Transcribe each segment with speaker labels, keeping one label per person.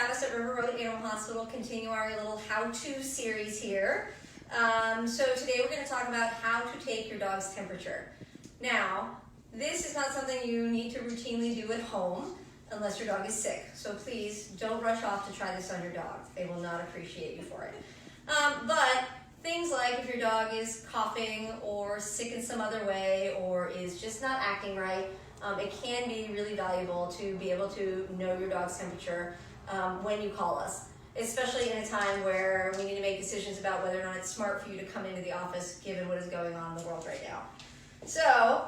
Speaker 1: Travis at River Road Animal Hospital, continue our little how-to series here. So today we're going to talk about how to take your dog's temperature. Now, this is not something you need to routinely do at home unless your dog is sick. So please don't rush off to try this on your dog. They will not appreciate you for it. But things like if your dog is coughing or sick in some other way or is just not acting right, it can be really valuable to be able to know your dog's temperature when you call us, especially in a time where we need to make decisions about whether or not it's smart for you to come into the office given what is going on in the world right now. So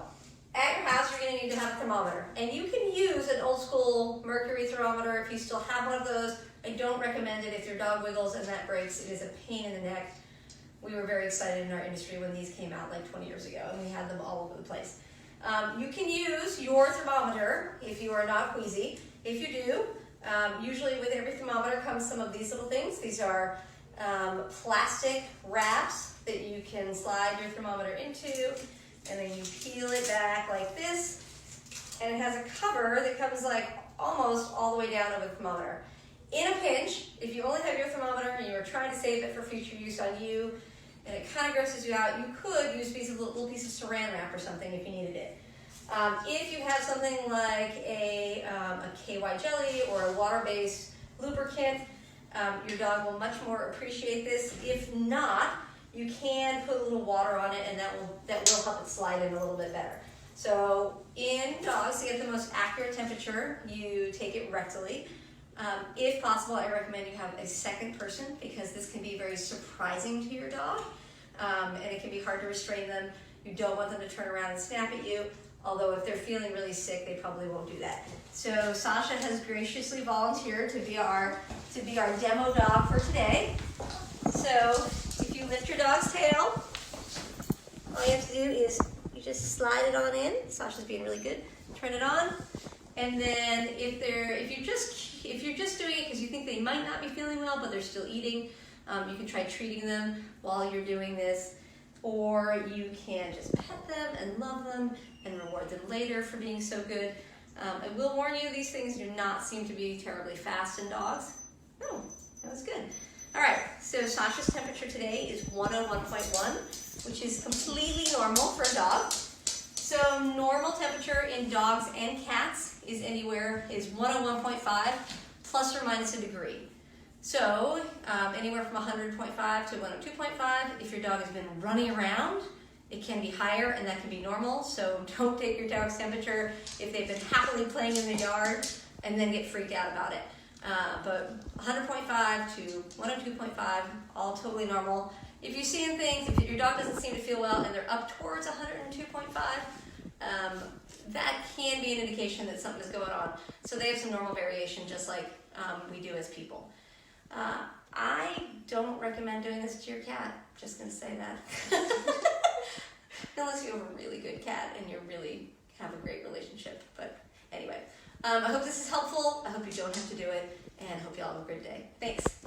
Speaker 1: at your house, you're going to need to have a thermometer, and you can use an old school mercury thermometer if you still have one of those. I don't recommend it if your dog wiggles and that breaks. It is a pain in the neck. We were very excited in our industry when these came out like 20 years ago, and we had them all over the place. You can use your thermometer if you are not queasy. If you do, usually with every thermometer comes some of these little things. These are plastic wraps that you can slide your thermometer into, and then you peel it back like this, and it has a cover that comes like almost all the way down over the thermometer. In a pinch, if you only have your thermometer and you're trying to save it for future use on you, and it kind of grosses you out, you could use a little piece of saran wrap or something if you needed it. If you have something like a KY jelly or a water-based lubricant, your dog will much more appreciate this. If not, you can put a little water on it, and that will help it slide in a little bit better. So in dogs, to get the most accurate temperature, you take it rectally. If possible, I recommend you have a second person because this can be very surprising to your dog, and it can be hard to restrain them. You don't want them to turn around and snap at you, although if they're feeling really sick, they probably won't do that. So Sasha has graciously volunteered to be our demo dog for today. So if you lift your dog's tail, all you have to do is you just slide it on in. Sasha's being really good. Turn it on. And then if you're just doing it because you think they might not be feeling well, but they're still eating, you can try treating them while you're doing this, or you can just pet them and love them and reward them later for being so good. I will warn you, these things do not seem to be terribly fast in dogs. Oh, that was good. All right, so Sasha's temperature today is 101.1, which is completely normal for a dog. So normal temperature in dogs and cats is 101.5 plus or minus a degree. So anywhere from 100.5 to 102.5. If your dog has been running around, it can be higher, and that can be normal. So don't take your dog's temperature if they've been happily playing in the yard and then get freaked out about it. But 100.5 to 102.5, all totally normal. If you're seeing things, if your dog doesn't seem to feel well and they're up towards 102.5, that can be an indication that something is going on. So they have some normal variation, just like we do as people. I don't recommend doing this to your cat. Just going to say that. Unless you have a really good cat and you really have a great relationship. But anyway, I hope this is helpful. I hope you don't have to do it, and hope you all have a great day. Thanks.